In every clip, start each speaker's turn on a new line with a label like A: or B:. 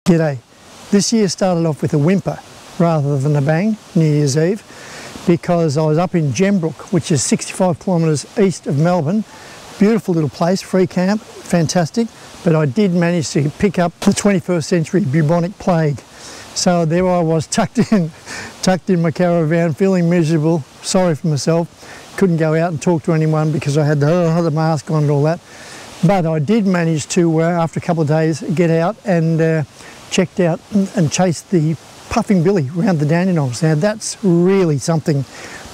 A: G'day. This year started off with a whimper rather than a bang, New Year's Eve, because I was up in Gembrook, which is 65 kilometres east of Melbourne. Beautiful little place, free camp, fantastic, but I did manage to pick up the 21st century bubonic plague. So there I was tucked in my caravan, feeling miserable, sorry for myself. Couldn't go out and talk to anyone because I had the mask on and all that. But I did manage to, after a couple of days, get out and checked out and chased the puffing billy around the dandenongs. Now that's really something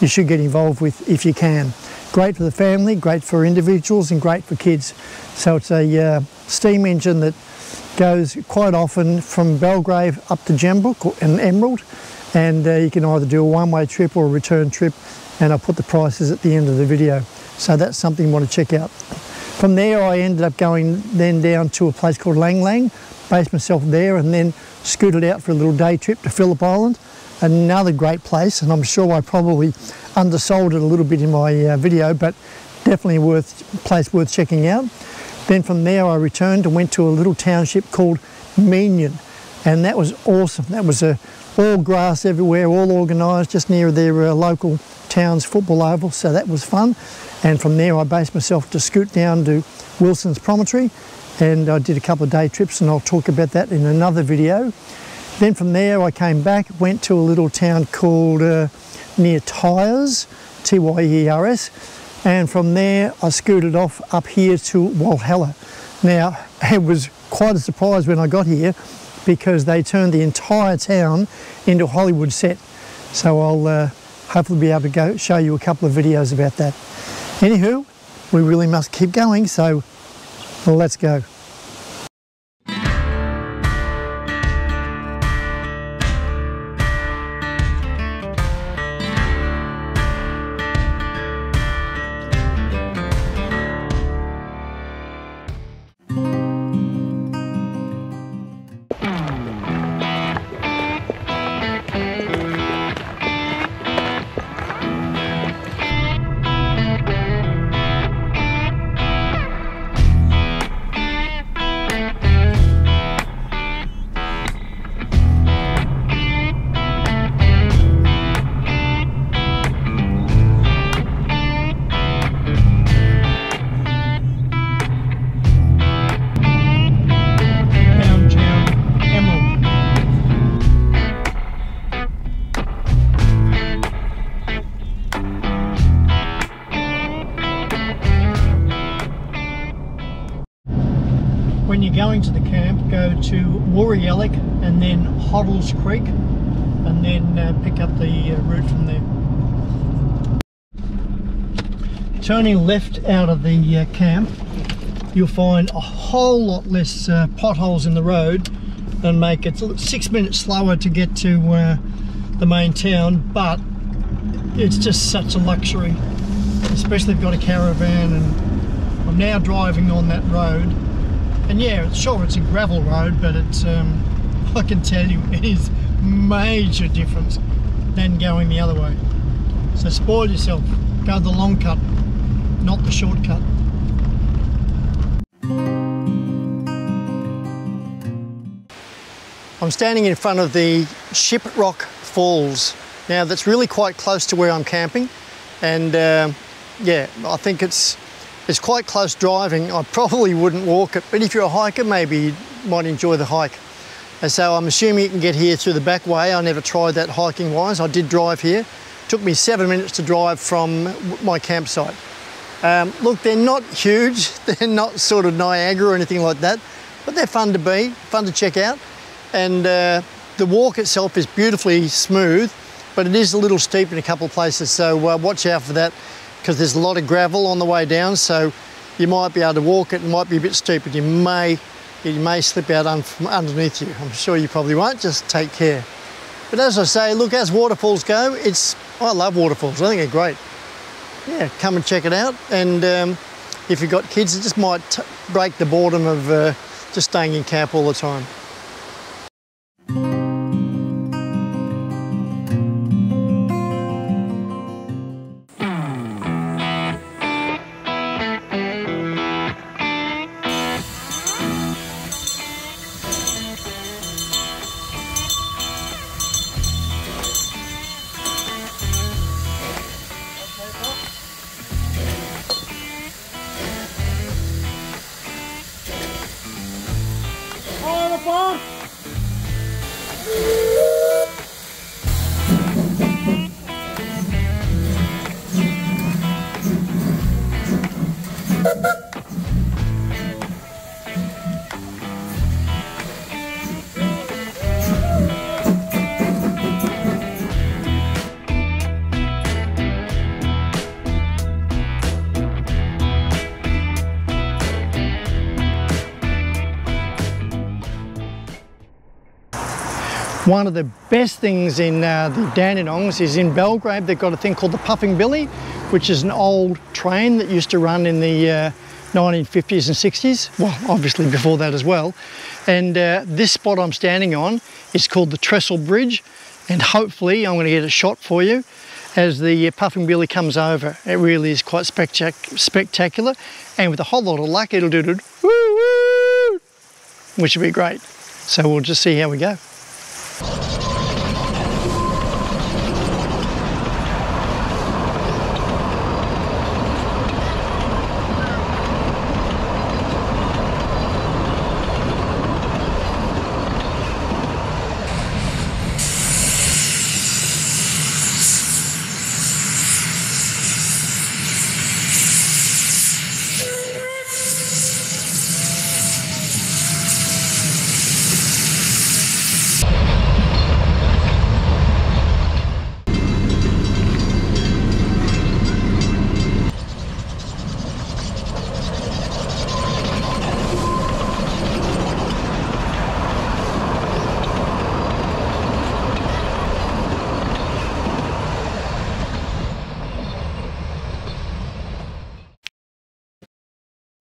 A: you should get involved with if you can. Great for the family, great for individuals and great for kids. So it's a steam engine that goes quite often from Belgrave up to Gembrook and Emerald, and you can either do a one-way trip or a return trip, and I'll put the prices at the end of the video. So that's something you want to check out. From there I ended up going then down to a place called Lang Lang, based myself there, and then scooted out for a little day trip to Phillip Island. Another great place, and I'm sure I probably undersold it a little bit in my video, but definitely a place worth checking out. Then from there I returned and went to a little township called Neeson, and that was awesome. That was all grass everywhere, all organised, just near their local town's football oval, so that was fun. And from there I based myself to scoot down to Wilson's Promontory, and I did a couple of day trips, and I'll talk about that in another video. Then from there I came back, went to a little town called near Tyres, T-Y-E-R-S, and from there I scooted off up here to Walhalla. Now it was quite a surprise when I got here because they turned the entire town into a Hollywood set. So I'll hopefully be able to show you a couple of videos about that. Anywho, we really must keep going, so let's go. When you're going to the camp, go to Walhalla and then Hoddles Creek, and then pick up the route from there. Turning left out of the camp, you'll find a whole lot less potholes in the road and make it 6 minutes slower to get to the main town, but it's just such a luxury, especially if you've got a caravan. And I'm now driving on that road. And yeah, sure, it's a gravel road, but it's, I can tell you, it is major difference than going the other way. So spoil yourself, go the long cut, not the shortcut. I'm standing in front of the Shiprock Falls. Now that's really quite close to where I'm camping, and yeah, I think it's quite close driving. I probably wouldn't walk it, but if you're a hiker, maybe you might enjoy the hike. And so I'm assuming you can get here through the back way. I never tried that hiking wise. I did drive here. It took me 7 minutes to drive from my campsite. Look, they're not huge. They're not sort of Niagara or anything like that, but they're fun to be, fun to check out. And the walk itself is beautifully smooth, but it is a little steep in a couple of places, so watch out for that, because there's a lot of gravel on the way down, so you might be able to walk it. It might be a bit steep, but it may slip out from underneath you. I'm sure you probably won't, just take care. But as I say, look, as waterfalls go, I love waterfalls. I think they're great. Yeah, come and check it out. And if you've got kids, it just might break the boredom of just staying in camp all the time.
B: Papa.
A: One of the best things in the Dandenongs is in Belgrade. They've got a thing called the Puffing Billy, which is an old train that used to run in the 1950s and 60s. Well, obviously before that as well. And this spot I'm standing on is called the Trestle Bridge. And hopefully I'm going to get a shot for you as the Puffing Billy comes over. It really is quite spectacular. And with a whole lot of luck, it'll do woo-woo, which will be great. So we'll just see how we go.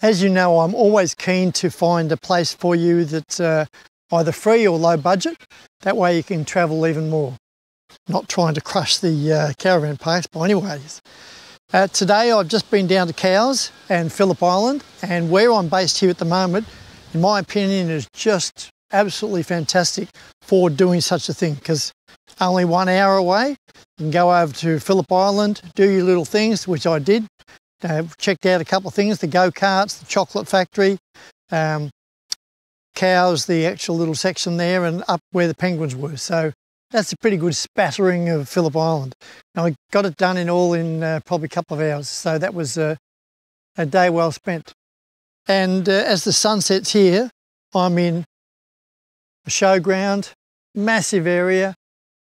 A: As you know, I'm always keen to find a place for you that's either free or low budget. That way you can travel even more. Not trying to crush the caravan parks by any ways. Today I've just been down to Cowes and Phillip Island, and where I'm based here at the moment, in my opinion, is just absolutely fantastic for doing such a thing, because only 1 hour away, you can go over to Phillip Island, do your little things, which I did. Checked out a couple of things, the go-karts, the chocolate factory, Cowes, the actual little section there, and up where the penguins were. So that's a pretty good spattering of Phillip Island. Now, I got it done in probably a couple of hours, so that was a day well spent. And as the sun sets here, I'm in a showground, massive area.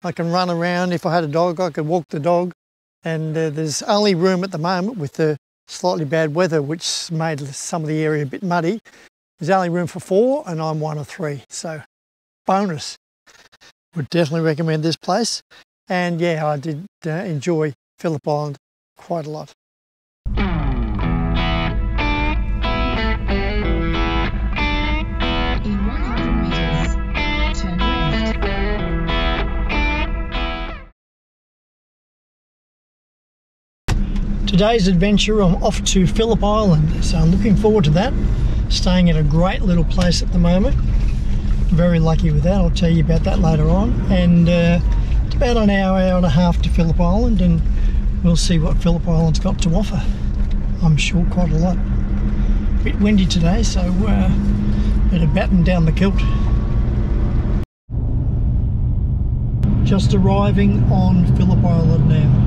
A: I can run around. If I had a dog, I could walk the dog. And there's only room at the moment with the slightly bad weather, which made some of the area a bit muddy. There's only room for 4 and I'm 1 of 3, so bonus. Would definitely recommend this place. And yeah, I did enjoy Phillip Island quite a lot. Today's adventure, I'm off to Phillip Island, so I'm looking forward to that. Staying at a great little place at the moment. Very lucky with that, I'll tell you about that later on. And it's about an hour, hour and a half to Phillip Island, and we'll see what Phillip Island's got to offer. I'm sure quite a lot. A bit windy today, so better batten down the kilt. Just arriving on Phillip Island now.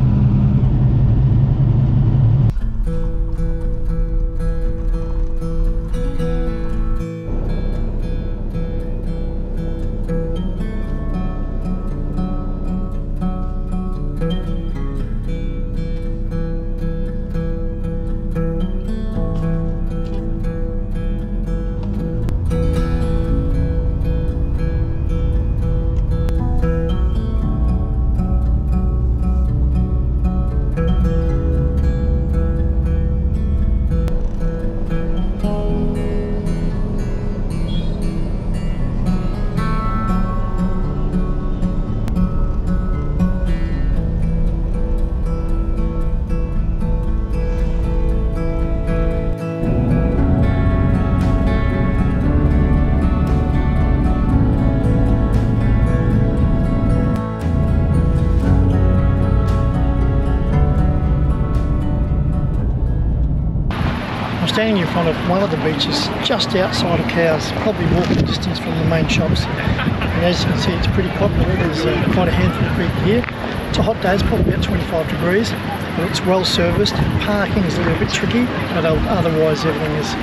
A: standing in front of one of the beaches just outside of Cowes, probably walking distance from the main shops. And as you can see, it's pretty popular. There's quite a handful of people here. It's a hot day, it's probably about 25 degrees, but it's well serviced. Parking is a little bit tricky, but otherwise everything is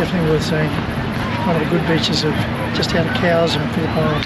A: definitely worth seeing. One of the good beaches of just out of Cowes and Phillip Island.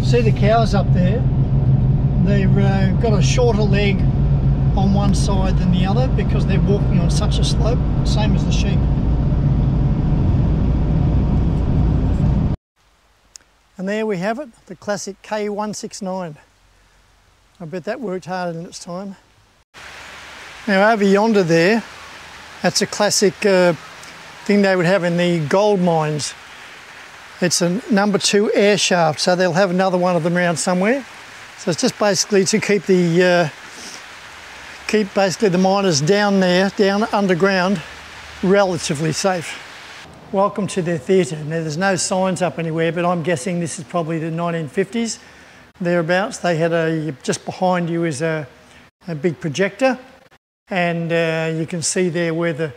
A: See the cows up there? They've got a shorter leg on one side than the other because they're walking on such a slope, same as the sheep. And there we have it, the classic K169. I bet that worked hard in its time. Now over yonder there, that's a classic thing they would have in the gold mines. It's a number 2 air shaft, so they'll have another one of them around somewhere. So it's just basically to keep the miners down there, down underground, relatively safe. Welcome to their theatre. Now there's no signs up anywhere, but I'm guessing this is probably the 1950s, thereabouts. They had just behind you is a big projector, and you can see there where the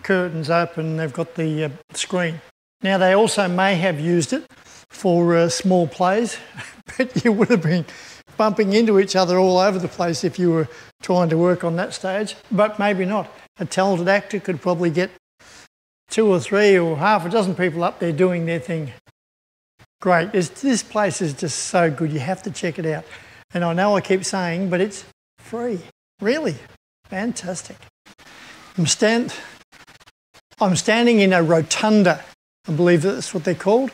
A: curtains open, they've got the screen. Now they also may have used it for small plays, but you would have been bumping into each other all over the place if you were trying to work on that stage, but maybe not. A talented actor could probably get 2 or 3 or half a dozen people up there doing their thing. Great. This place is just so good. You have to check it out. And I know I keep saying, but it's free. Really. Fantastic. I'm standing in a rotunda. I believe that's what they're called,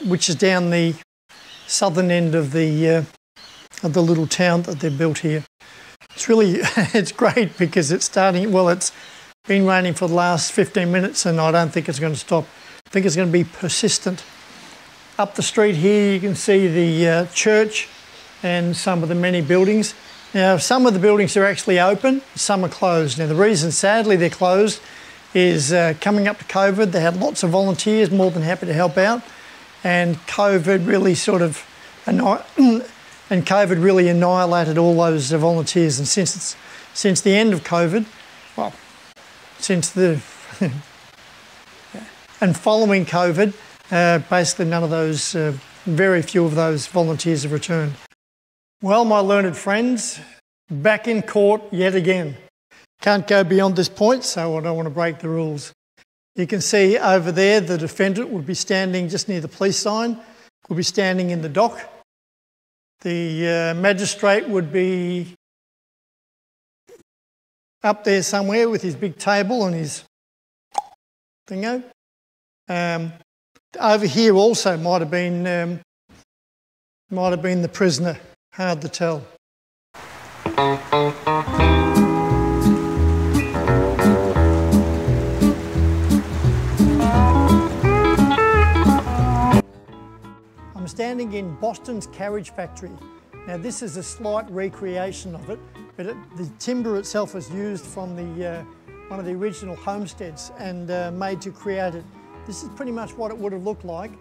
A: which is down the southern end of the little town that they've built here. It's really, it's great because it's starting, well, it's been raining for the last 15 minutes and I don't think it's going to stop. I think it's going to be persistent. Up the street here you can see the church and some of the many buildings. Now some of the buildings are actually open, some are closed. Now the reason sadly they're closed is coming up to COVID, they had lots of volunteers more than happy to help out, and COVID really annihilated all those volunteers. And since the end of COVID, well, and following COVID, basically none of those, very few of those volunteers have returned. Well, my learned friends, back in court yet again. Can't go beyond this point, so I don't want to break the rules. You can see over there the defendant would be standing just near the police sign, would be standing in the dock. The magistrate would be up there somewhere with his big table and his thingo. Over here also might have been the prisoner, hard to tell. I'm standing in Boston's carriage factory. Now this is a slight recreation of it, but the timber itself is used from one of the original homesteads and made to create it. This is pretty much what it would have looked like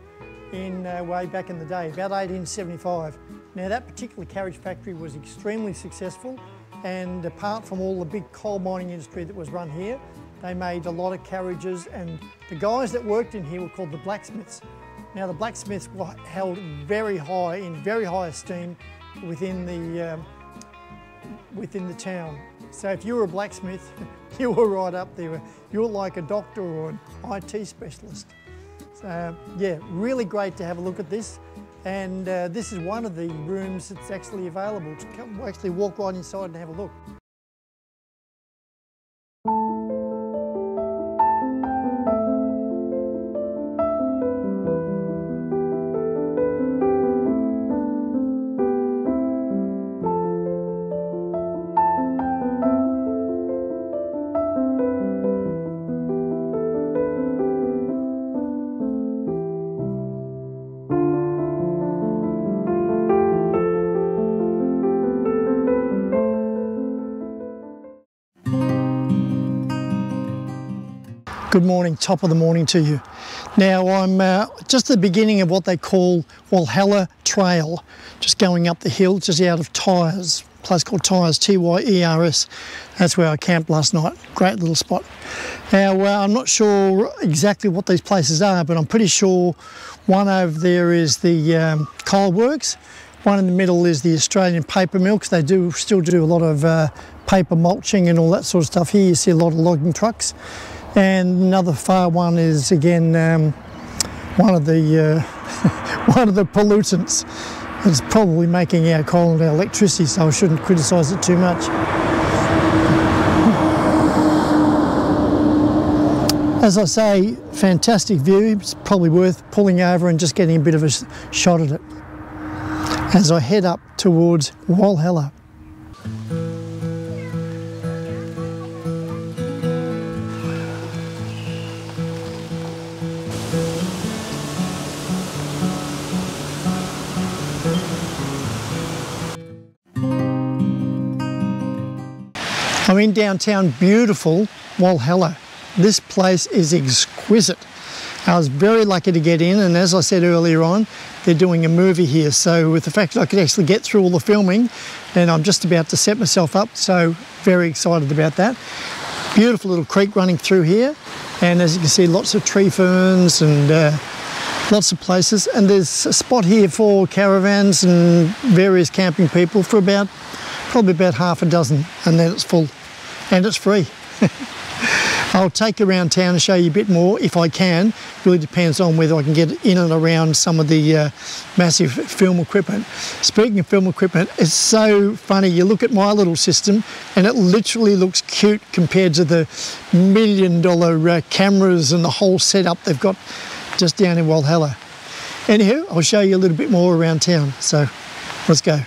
A: way back in the day, about 1875. Now that particular carriage factory was extremely successful, and apart from all the big coal mining industry that was run here, They made a lot of carriages, and the guys that worked in here were called the blacksmiths. Now the blacksmiths were held in very high esteem within the town. So if you were a blacksmith, you were right up there. You were like a doctor or an IT specialist. So yeah, really great to have a look at this. And this is one of the rooms that's actually available to come, actually walk right inside and have a look. Good morning, top of the morning to you. Now I'm just at the beginning of what they call Walhalla Trail, just going up the hill, just out of Tyres, a place called Tyres, T-Y-E-R-S. That's where I camped last night, great little spot. Now I'm not sure exactly what these places are, but I'm pretty sure one over there is the coal works, one in the middle is the Australian paper mills. They still do a lot of paper mulching and all that sort of stuff. Here you see a lot of logging trucks. And another far one is again one of the pollutants. It's probably making our coal and our electricity, so I shouldn't criticise it too much. As I say, fantastic view. It's probably worth pulling over and just getting a bit of a shot at it as I head up towards Walhalla. I'm in downtown, beautiful Walhalla. This place is exquisite. I was very lucky to get in, and as I said earlier on, they're doing a movie here. So with the fact that I could actually get through all the filming, and I'm just about to set myself up, so very excited about that. Beautiful little creek running through here, and as you can see, lots of tree ferns and lots of places. And there's a spot here for caravans and various camping people for probably about half a dozen, and then it's full, and it's free. I'll take you around town and show you a bit more if I can. Really depends on whether I can get in and around some of the massive film equipment. Speaking of film equipment, it's so funny. You look at my little system and it literally looks cute compared to the $1 million cameras and the whole setup they've got just down in Walhalla. Anywho, I'll show you a little bit more around town. So let's go.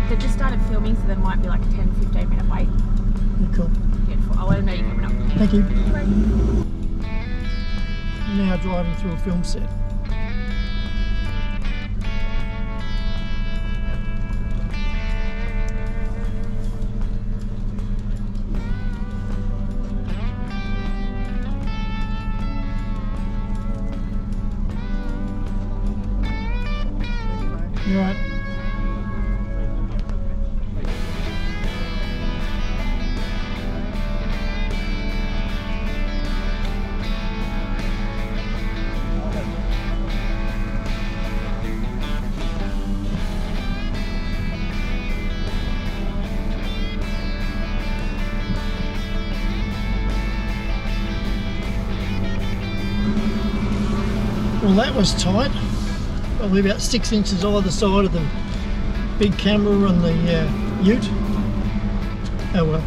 B: They've just started filming, so there might be like a 10-15 minute wait.
A: Cool.
B: Beautiful. I'll let them know you're coming up.
A: Thank you. Now driving through a film set. Right. Well, that was tight. Probably about 6 inches either side of the big camera and the ute. Oh well.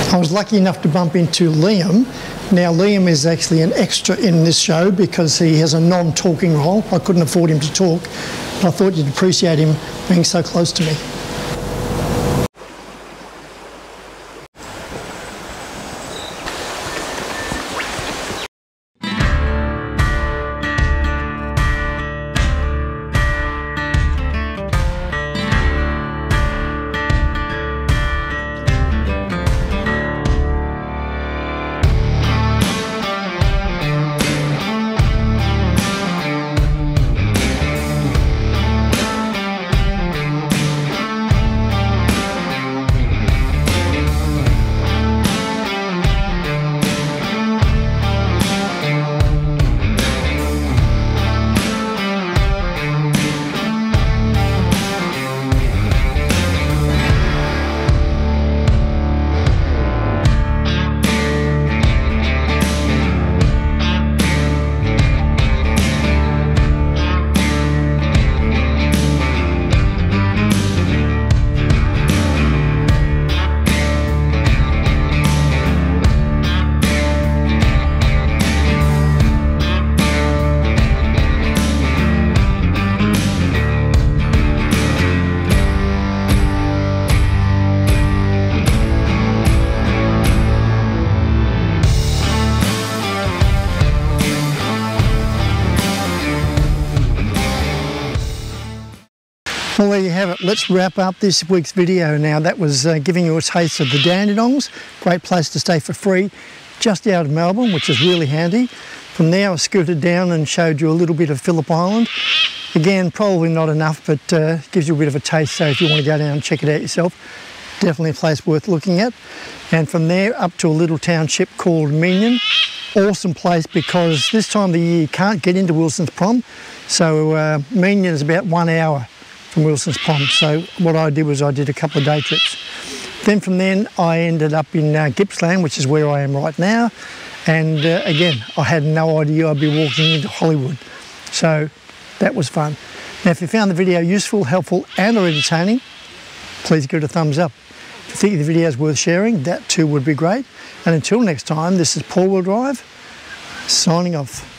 A: I was lucky enough to bump into Liam. Now Liam is actually an extra in this show because he has a non-talking role. I couldn't afford him to talk. I thought you'd appreciate him being so close to me. Well, there you have it. Let's wrap up this week's video now. That was giving you a taste of the Dandenongs. Great place to stay for free, just out of Melbourne, which is really handy. From there I scooted down and showed you a little bit of Phillip Island. Again, probably not enough, but gives you a bit of a taste, so if you want to go down and check it out yourself, definitely a place worth looking at. And from there up to a little township called Neeson. Awesome place because this time of the year you can't get into Wilson's Prom, so Neeson is about 1 hour from Wilson's Prom. So what I did was I did a couple of day trips. Then from then I ended up in Gippsland, which is where I am right now. And again, I had no idea I'd be walking into Hollywood. So that was fun. Now, if you found the video useful, helpful and or entertaining, please give it a thumbs up. If you think the video is worth sharing, that too would be great. And until next time, this is Paul Wheel Drive, signing off.